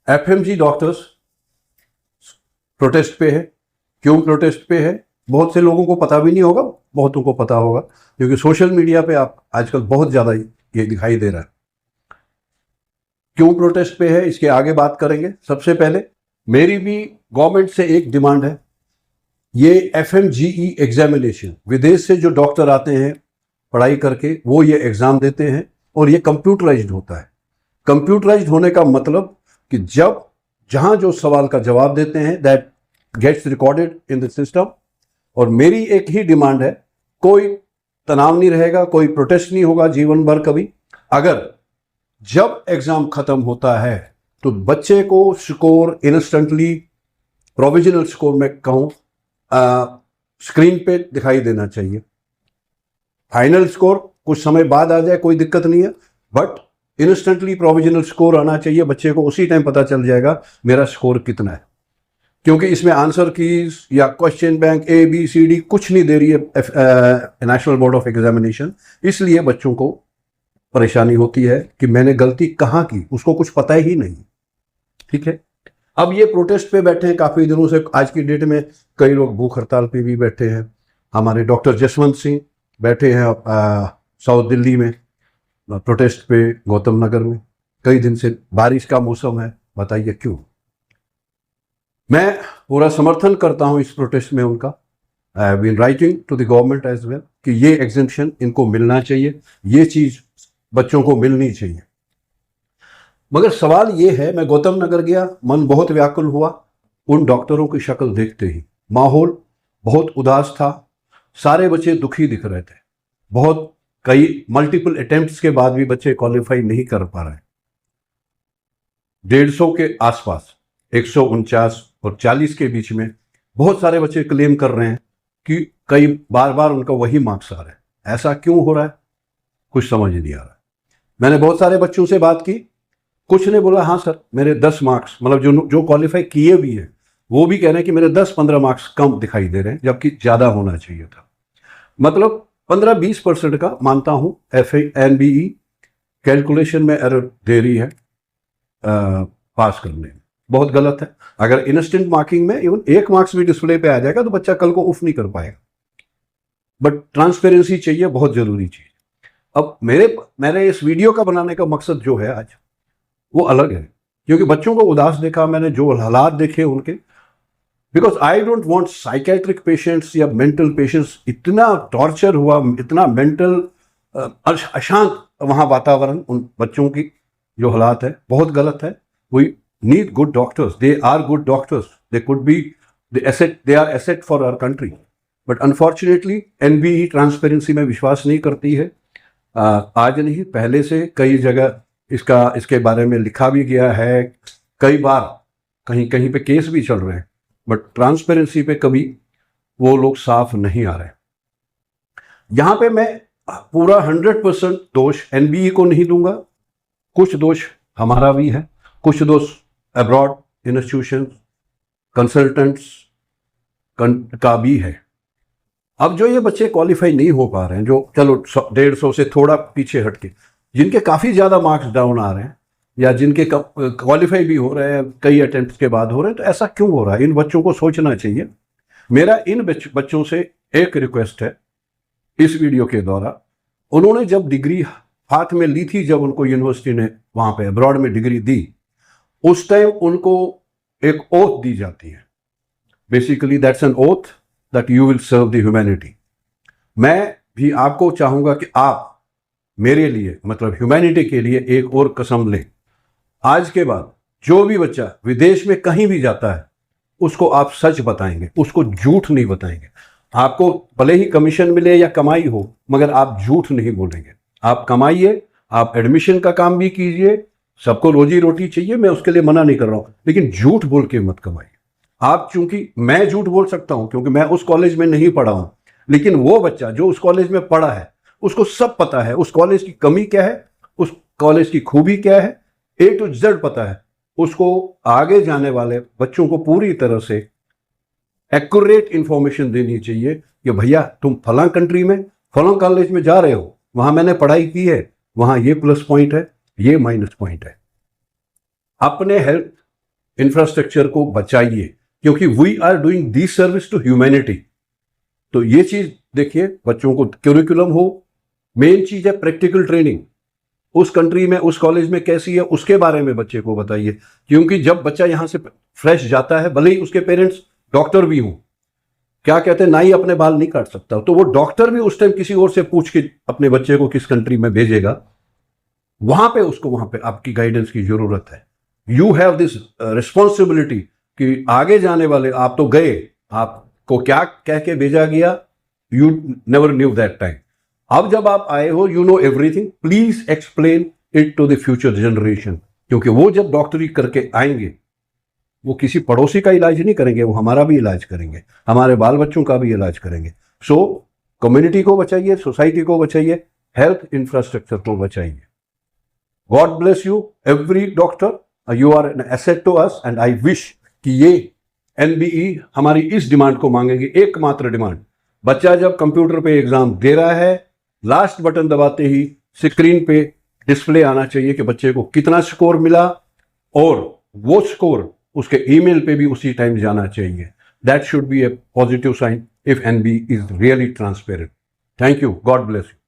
FMG doctors protest पे है। क्यों प्रोटेस्ट पे है? बहुत से लोगों को पता भी नहीं होगा, बहुतों को पता होगा, क्योंकि सोशल मीडिया पे आप आजकल बहुत ज़्यादा ये दिखाई दे रहा है। क्यों प्रोटेस्ट पे है इसके आगे बात करेंगे। सबसे पहले मेरी भी गवर्नमेंट से एक डिमांड है, ये एफएमजीई एग्जामिनेशन, विदेश से जो डॉक्टर आते हैं पढ़ाई करके वो ये एग्ज़ाम देते हैं और ये कंप्यूटराइज्ड होता है। कंप्यूटराइज्ड होने का मतलब कि जब जहां जो सवाल का जवाब देते हैं that gets recorded in the system. और मेरी एक ही डिमांड है, कोई तनाव नहीं रहेगा, कोई प्रोटेस्ट नहीं होगा जीवन भर कभी। अगर जब एग्जाम खत्म होता है तो बच्चे को स्कोर इंस्टेंटली, प्रोविजनल स्कोर में कहूं, स्क्रीन पे दिखाई देना चाहिए। फाइनल स्कोर कुछ समय बाद आ जाए कोई दिक्कत नहीं है, बट इंस्टेंटली प्रोविजनल स्कोर आना चाहिए। बच्चे को उसी टाइम पता चल जाएगा मेरा स्कोर कितना है, क्योंकि इसमें आंसर कीज या क्वेश्चन बैंक ABCD कुछ नहीं दे रही है नेशनल बोर्ड ऑफ एग्जामिनेशन। इसलिए बच्चों को परेशानी होती है कि मैंने गलती कहाँ की, उसको कुछ पता ही नहीं। ठीक है, अब ये प्रोटेस्ट पे बैठे हैं काफ़ी दिनों से। आज की डेट में कई लोग भूख हड़ताल पे भी बैठे हैं। हमारे डॉक्टर जसवंत सिंह बैठे हैं साउथ दिल्ली में प्रोटेस्ट पे, गौतम नगर में। कई दिन से बारिश का मौसम है, बताइए क्यों। मैं पूरा समर्थन करता हूं इस प्रोटेस्ट में उनका। I have been writing to the government as well कि ये एग्जेम्पशन इनको मिलना चाहिए, ये चीज बच्चों को मिलनी चाहिए। मगर सवाल ये है, मैं गौतम नगर गया, मन बहुत व्याकुल हुआ उन डॉक्टरों की शक्ल देखते ही। माहौल बहुत उदास था, सारे बच्चे दुखी दिख रहे थे। बहुत कई मल्टीपल अटेम्प्ट्स के बाद भी बच्चे क्वालिफाई नहीं कर पा रहे। 150 के आसपास, 149 और 40 के बीच में बहुत सारे बच्चे क्लेम कर रहे हैं कि कई बार बार उनका वही मार्क्स आ रहा है। ऐसा क्यों हो रहा है, कुछ समझ नहीं आ रहा है। मैंने बहुत सारे बच्चों से बात की, कुछ ने बोला हाँ सर मेरे 10 मार्क्स, मतलब जो क्वालिफाई किए भी हैं वो भी कह रहे हैं कि मेरे 10-15 मार्क्स कम दिखाई दे रहे हैं, जबकि ज़्यादा होना चाहिए था। मतलब 15-20% का मानता हूँ FNBE कैलकुलेशन में एरर दे रही है पास करने में, बहुत गलत है। अगर इंस्टेंट मार्किंग में इवन 1 मार्क्स भी डिस्प्ले पे आ जाएगा तो बच्चा कल को उफ नहीं कर पाएगा। बट ट्रांसपेरेंसी चाहिए, बहुत जरूरी चीज। अब मेरे इस वीडियो का बनाने का मकसद जो है आज वो अलग है, क्योंकि बच्चों को उदास देखा मैंने, जो हालात देखे उनके। Because I don't want psychiatric patients या मेंटल पेशेंट्स, इतना टॉर्चर हुआ, इतना मेंटल अशांत वहाँ वातावरण, उन बच्चों की जो हालात है बहुत गलत है। We need good doctors, they are good doctors, they could be the asset, they are asset for our country. But unfortunately NBE transparency में विश्वास नहीं करती है। आज नहीं, पहले से कई जगह इसके बारे में लिखा भी गया है, कई बार कहीं कहीं पे केस भी चल रहे हैं, बट ट्रांसपेरेंसी पे कभी वो लोग साफ नहीं आ रहे। यहां पे मैं पूरा 100% दोष NBE को नहीं दूंगा, कुछ दोष हमारा भी है, कुछ दोष अब्रॉड इंस्टीट्यूशन कंसल्टेंट्स का भी है। अब जो ये बच्चे क्वालिफाई नहीं हो पा रहे हैं, जो चलो 150 से थोड़ा पीछे हटके, जिनके काफ़ी ज़्यादा मार्क्स डाउन आ रहे हैं या जिनके क्वालिफाई भी हो रहे हैं, कई अटेम्प्ट्स के बाद हो रहे हैं, तो ऐसा क्यों हो रहा है? इन बच्चों को सोचना चाहिए। मेरा इन बच्चों से एक रिक्वेस्ट है इस वीडियो के द्वारा। उन्होंने जब डिग्री हाथ में ली थी, जब उनको यूनिवर्सिटी ने वहाँ पे अब्रॉड में डिग्री दी, उस टाइम उनको एक ओथ दी जाती है। Basically that's an oath that you will serve the humanity. मैं भी आपको चाहूँगा कि आप मेरे लिए, मतलब ह्यूमैनिटी के लिए एक और कसम लें। आज के बाद जो भी बच्चा विदेश में कहीं भी जाता है उसको आप सच बताएंगे, उसको झूठ नहीं बताएंगे। आपको भले ही कमीशन मिले या कमाई हो, मगर आप झूठ नहीं बोलेंगे। आप कमाइए, आप एडमिशन का काम भी कीजिए, सबको रोजी रोटी चाहिए, मैं उसके लिए मना नहीं कर रहा हूं, लेकिन झूठ बोल के मत कमाइए। आप, चूंकि मैं झूठ बोल सकता हूं क्योंकि मैं उस कॉलेज में नहीं पढ़ा हूं, लेकिन वो बच्चा जो उस कॉलेज में पढ़ा है उसको सब पता है, उस कॉलेज की कमी क्या है, उस कॉलेज की खूबी क्या है, A to Z पता है। उसको आगे जाने वाले बच्चों को पूरी तरह से एक्यूरेट इंफॉर्मेशन देनी चाहिए कि भैया तुम फलां कंट्री में फलां कॉलेज में जा रहे हो, वहां मैंने पढ़ाई की है, वहां ये प्लस पॉइंट है, ये माइनस पॉइंट है। अपने हेल्थ इंफ्रास्ट्रक्चर को बचाइए, क्योंकि we are doing this service to humanity. तो ये चीज देखिए, बच्चों को करिकुलम हो, मेन चीज है प्रैक्टिकल ट्रेनिंग। उस कंट्री में, उस कॉलेज में कैसी है, उसके बारे में बच्चे को बताइए, क्योंकि जब बच्चा यहां से फ्रेश जाता है, भले ही उसके पेरेंट्स डॉक्टर भी हों, क्या कहते हैं, नाई अपने बाल नहीं काट सकता, तो वो डॉक्टर भी उस टाइम किसी और से पूछ के अपने बच्चे को किस कंट्री में भेजेगा, वहां पे उसको, वहां पे आपकी गाइडेंस की जरूरत है। यू हैव दिस रिस्पॉन्सिबिलिटी कि आगे जाने वाले, आप तो गए, आपको क्या कह के भेजा गया, you never knew that time. अब जब आप आए हो, you know everything, please explain it to the future generation, क्योंकि वो जब डॉक्टरी करके आएंगे, वो किसी पड़ोसी का इलाज नहीं करेंगे, वो हमारा भी इलाज करेंगे, हमारे बाल बच्चों का भी इलाज करेंगे। सो कम्युनिटी को बचाइए, सोसाइटी को बचाइए, हेल्थ इंफ्रास्ट्रक्चर को बचाइए। God bless you every doctor, you are an asset to us, and I wish कि ये एनबीई हमारी इस डिमांड को मांगेंगे, एकमात्र डिमांड। बच्चा जब कंप्यूटर पे एग्जाम दे रहा है, लास्ट बटन दबाते ही स्क्रीन पे डिस्प्ले आना चाहिए कि बच्चे को कितना स्कोर मिला, और वो स्कोर उसके ईमेल पे भी उसी टाइम जाना चाहिए। That should be a positive sign if NB is really transparent. Thank you, God bless you.